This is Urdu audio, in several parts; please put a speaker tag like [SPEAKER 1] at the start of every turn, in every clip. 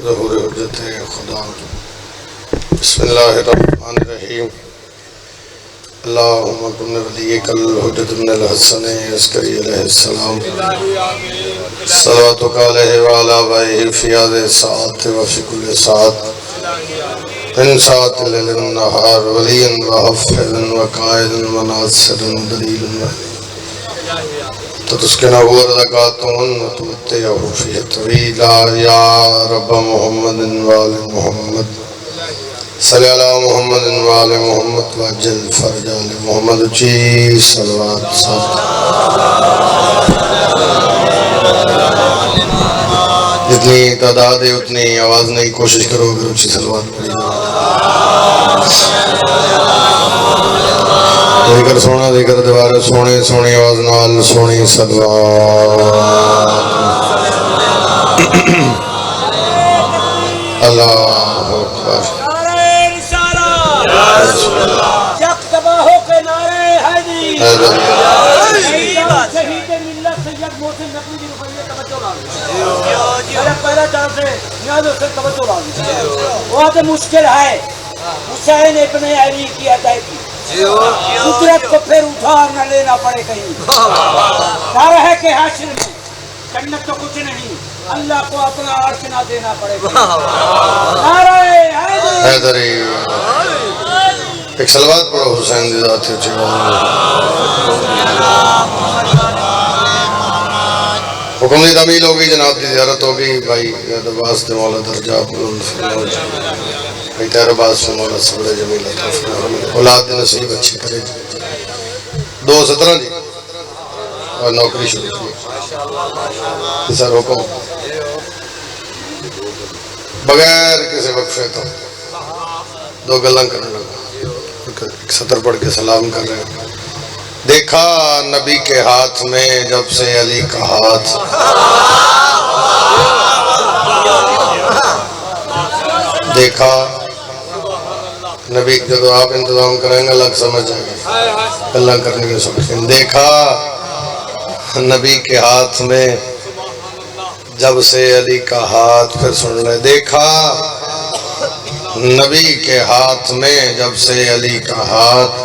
[SPEAKER 1] ظہور حجت خدا بسم اللہ الرحمن الرحیم اللہم کن ولیک الحجت من الحسن عسکری علیہ السلام صلواتک علیہ وعلا بائہ فی آدھے ساعت وفی کل ساعت من ساعت لیل النہار ولیا وحفظ وقائد وناصر دلیل تتسکنہ ورزقاتہن وتمتعہ فیہ طویلا یا رب محمد وآل محمد صلی اللہ محمد وآل محمد وعجل فرج آل محمد چی صلوات صاحب جتنی تعداد ہے اتنی آواز نہیں کوشش کرو اگر اچھی صلوات پڑھی ذکر سونا ذکر دوارے سونے سونی آواز نال سونی صلوات اللہ اکبر
[SPEAKER 2] جب تباہوں کے نعرے حیدری شہید ملت سید محسن نقوی کی رفعیت توجہ لاؤ پہلا چانس ہے نیاز سے توجہ لاؤ بہت مشکل ہے حسین ابن علی کی ادائیگی قدرت کو پھر اٹھار نہ لینا پڑے کہیں ڈر ہے کہ حشر میں جنت تو کچھ نہیں اللہ کو اپنا عرش نہ دینا پڑے نعرہ حیدری
[SPEAKER 1] ایک صلوات پڑھو حسین دی ذات ہے حکم دی تعمیل ہوگی جناب دی زیارت ہوگی بھائی عباس دے مولا درجہ بھائی تیر عباس سے مولا صبر جمیل اولاد دی نصیب اچھی کرے 2:17 جی اور نوکری شروع کی سر حکم بغیر کسی وقفے تو 2 گلیں کرنے لگا ایک سطر پڑھ کے سلام کر رہے ہیں دیکھا نبی کے ہاتھ میں جب سے علی کا ہاتھ دیکھا نبی جب آپ انتظام کریں گے لگ سمجھ جائے گا اللہ کرنے کے سوچیں دیکھا نبی کے ہاتھ میں جب سے علی کا ہاتھ پھر سن لے دیکھا نبی کے ہاتھ میں جب سے علی کا ہاتھ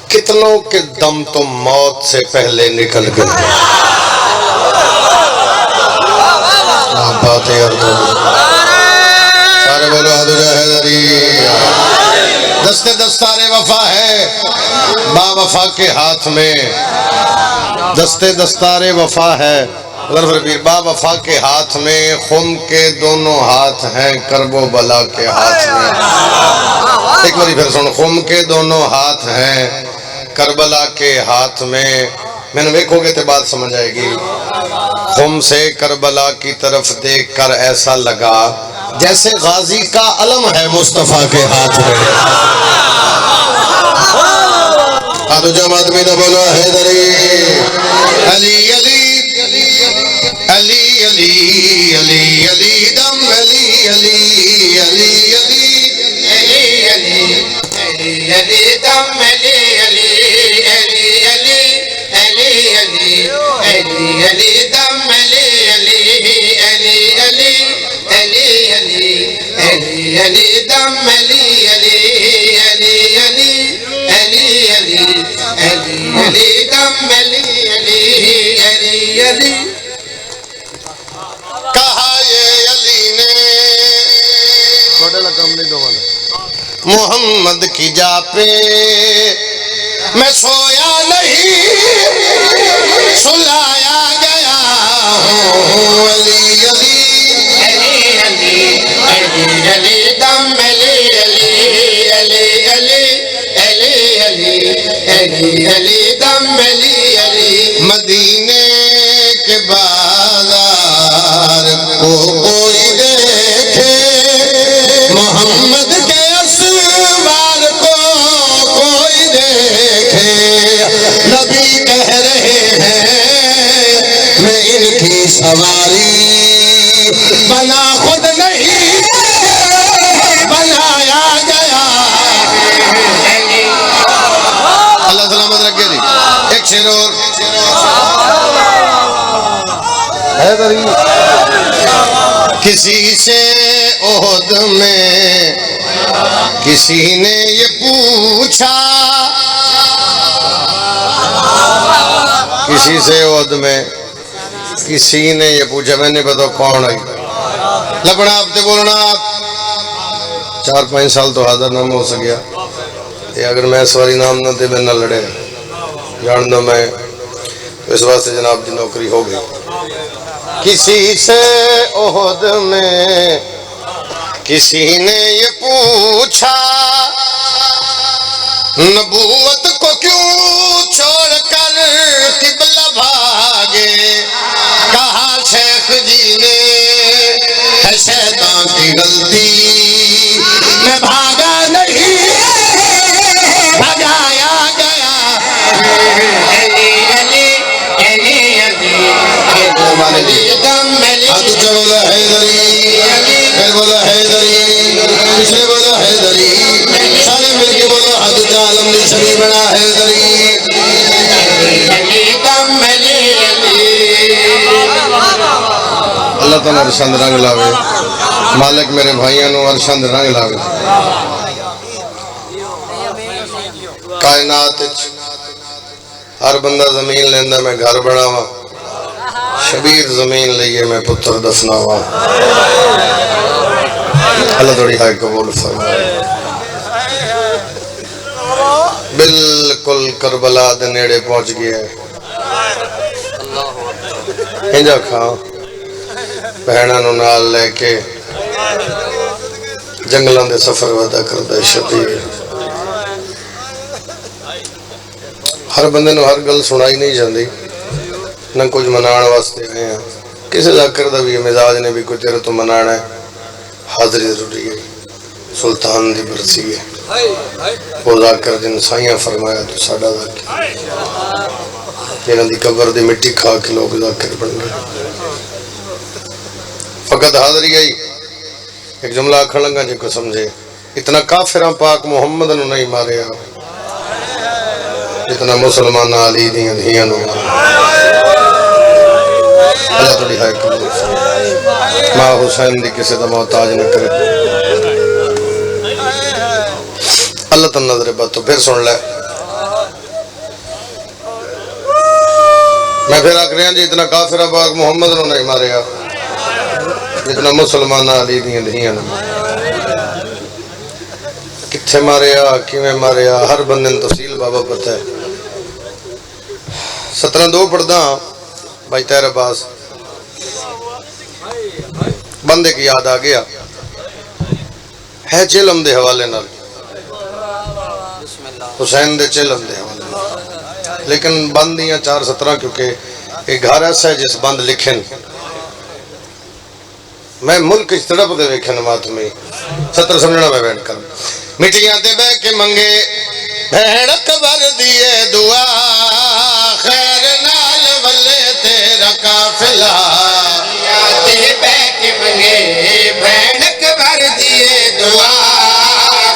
[SPEAKER 1] کتنوں کے دم تو موت سے پہلے نکل گئے باتیں اردو سارے بولو حد حیدری دستے دستار وفا ہے با وفا کے ہاتھ میں دستے دستار وفا ہے با وفا کے ہاتھ میں خم کے دونوں ہاتھ ہیں کرب و بلا کے ہاتھ میں ایک باری پھر سن خم کے دونوں ہاتھ ہیں کربلا کے ہاتھ میں نے دیکھو گے تو بات سمجھ آئے گی خم سے کربلا کی طرف دیکھ کر ایسا لگا جیسے غازی کا علم ہے مصطفیٰ کے ہاتھ میں آدھو جماعت میں نہ بولو حیدری علی علی علی علی علی علی دم علی علی علی علی علی علی علی دم علی علی علی علی علی علی علی دم علی علی علی علی علی علی علی دم علی علی علی علی علی علی علی دم علی علی علی علی کہا یہ علی نے محمد کی جا پہ میں سویا نہیں سلایا گیا ہوں علی علی علی علی علی دم علی علی علی علی علی علی علی دم علی علی مدینے کے بازار کو کوئی دیکھے محمد کے اسوار کو کوئی دیکھے نبی کہہ رہے ہیں میں ان کی سواری بنا خود نہیں بنایا گیا اللہ سلامت رکھے جی ایک شیر اور حیدری کسی سے احد میں کسی نے یہ پوچھا، کسی سے احد میں کسی نے یہ پوچھا، میں نے بتاؤ کون ہے؟ لبنا آپ تے بولنا آپ 4-5 سال تو حاضر نام ہو سکیا، یہ اگر میں اس واری نام نہ دے میں نہ لڑے جان دو میں تو اس واسطے جناب دی نوکری ہو گئی۔ کسی سے احد میں کسی نے یہ پوچھا، نبوت کو کیوں چھوڑ کر قبلہ بھاگے، کہا شیخ جی نے ہے شیطان کی غلطی، میں بھاگا نہیں بھگایا گیا۔ بولا حیدری، پھر بولا حیدری، پچھلے بولا حیدری، سارے مل کے بولو حد عالم نے شری بنا حیدری۔ اللہ تعالیٰ ارشد رنگ لاوے، مالک میرے بھائیوں نو ارشد رنگ لاوے۔ کائنات ہر بندہ زمین لیندہ میں گھر بناواں، شبیر زمین لئیے میں پتر دفناواں۔ اللہ توڑی ہائے قبول فرمائے۔ بالکل کربلا دے نیڑے پہنچ گیا ہے، انجا کھاں بہنہ نو نال لے کے جنگلان دے سفر وعدہ کردہ شبیر۔ ہر بندے نو ہر گل سنائی نہیں جاندی، نہ کچھ منان واسطے آئے ہیں، کسی ذاکر دا بھی مزاج نے بھی کوئی تیرے تو منانا ہے، حاضری ضروری ہے، سلطان دی برسی ہے، وہ ذاکر جن سائیاں فرمایا تو ساڑھا ذاکر، تیرہ دی قبر دی مٹی کھا کے لوگ ذاکر بن گئے۔ فقط حاضری آئی، ایک جملہ کھڑنگا جے کو سمجھے، اتنا کافران پاک محمد نو نہیں ماریا، اتنا مسلمان علی دیاں دھیاں نو اللہ توڑی ہائے قبول ماں حسین دی کسی دا محتاج نہ کرے۔ اللہ تن نظر باتو پھر سن لے، میں پھر آکھ رہے ہیں جی اتنا کافر پاک محمد نو نہیں ماریا، اتنا مسلمان علی دیاں دھیاں نو کتھے ماریا، کیویں ماریا، ہر بندے نے تفصیل بابا پتہ ہے۔ 17-2 پڑھدا بھائی تیر عباس، بندے کی یاد آ گیا ہے چلم دے حوالے نال، حسین دے چلم دے حوالے نال، لیکن بندیاں 4-17 کیونکہ ایک گھر ایسا ہے جس بند لکھن میں ملک اس طرف دے ویکھن ماتمی 17 سمجھنا میں بیٹھ کر مٹیاں دے بے کے منگے بھیڑ قبر دیے دعا، خیر نال ولے تیرا قافلہ، مٹیاں دے بے کے منگے بھیڑ قبر دیے دعا،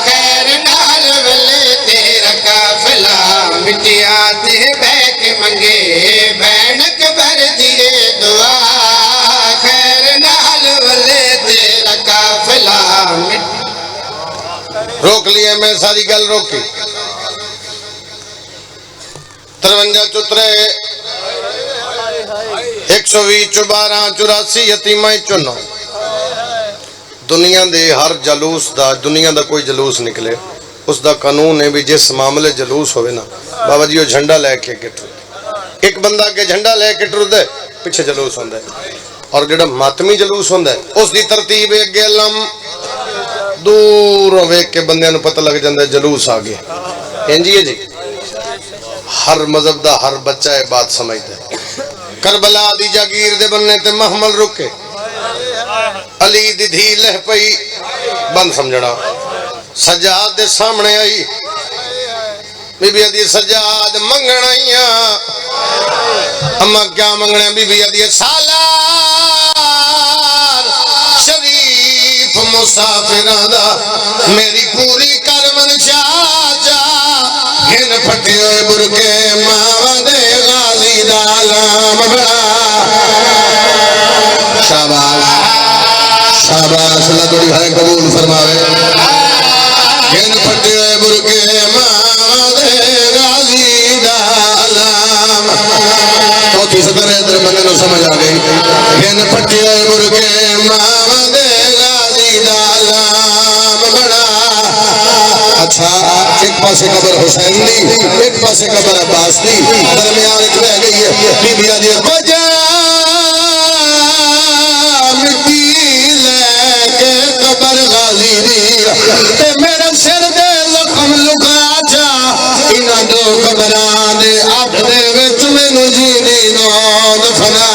[SPEAKER 1] خیر نال ولے تیرا قافلہ، مٹیاں دے بے کے منگے بھیڑ قبر دیے دعا، خیر نال ولے تیرا قافلہ۔ روک لیا میں ساری گل روکی، 53 چترے 120 12 84 یتیمہ 9 دنیا دے ہر جلوس دا، دنیا دا کوئی جلوس نکلے اس دا قانون ہے بھی جس معاملے جلوس ہوئے نا بابا جی وہ جھنڈا لے کے ٹر دے، ایک بندہ کے جھنڈا لے کے ٹر دے پیچھے جلوس ہوندہ ہے، اور جڑا ماتمی جلوس ہوندہ ہے اس دی ترتیب ایک گلم دور ہوئے کے بندے نو پتہ لگ جاندہ ہے جلوس آگے انجی ہے جی۔ ہر مذہب دا ہر بچہ ہے بات سمجھتا ہے۔ کربلا دی جاگیر دے بننے تے محمل رکے، علی دی دھی لہ پئی بند سمجھنا، سجاد دے سامنے آئی، بی بی دی سجاد منگن آئیاں، اما کیا منگنے بی بی دی سالار شریف مسافران دا میری پوری کرمن چاچا، ہن پھٹے ہوئے برکے ماں دے غازی دا لام بڑا، شاباش پاسے قبر حسین دی ایک پاسے قبر عباس دی درمیان ایک رہ گئی ہے بی بیاں دی بجا مٹی لے کے قبر غازی دی تے میرے سر دے زخم لکا جا انہاں دو قبراں دے اٹھ دے وچ مینوں جیندی نو دفنا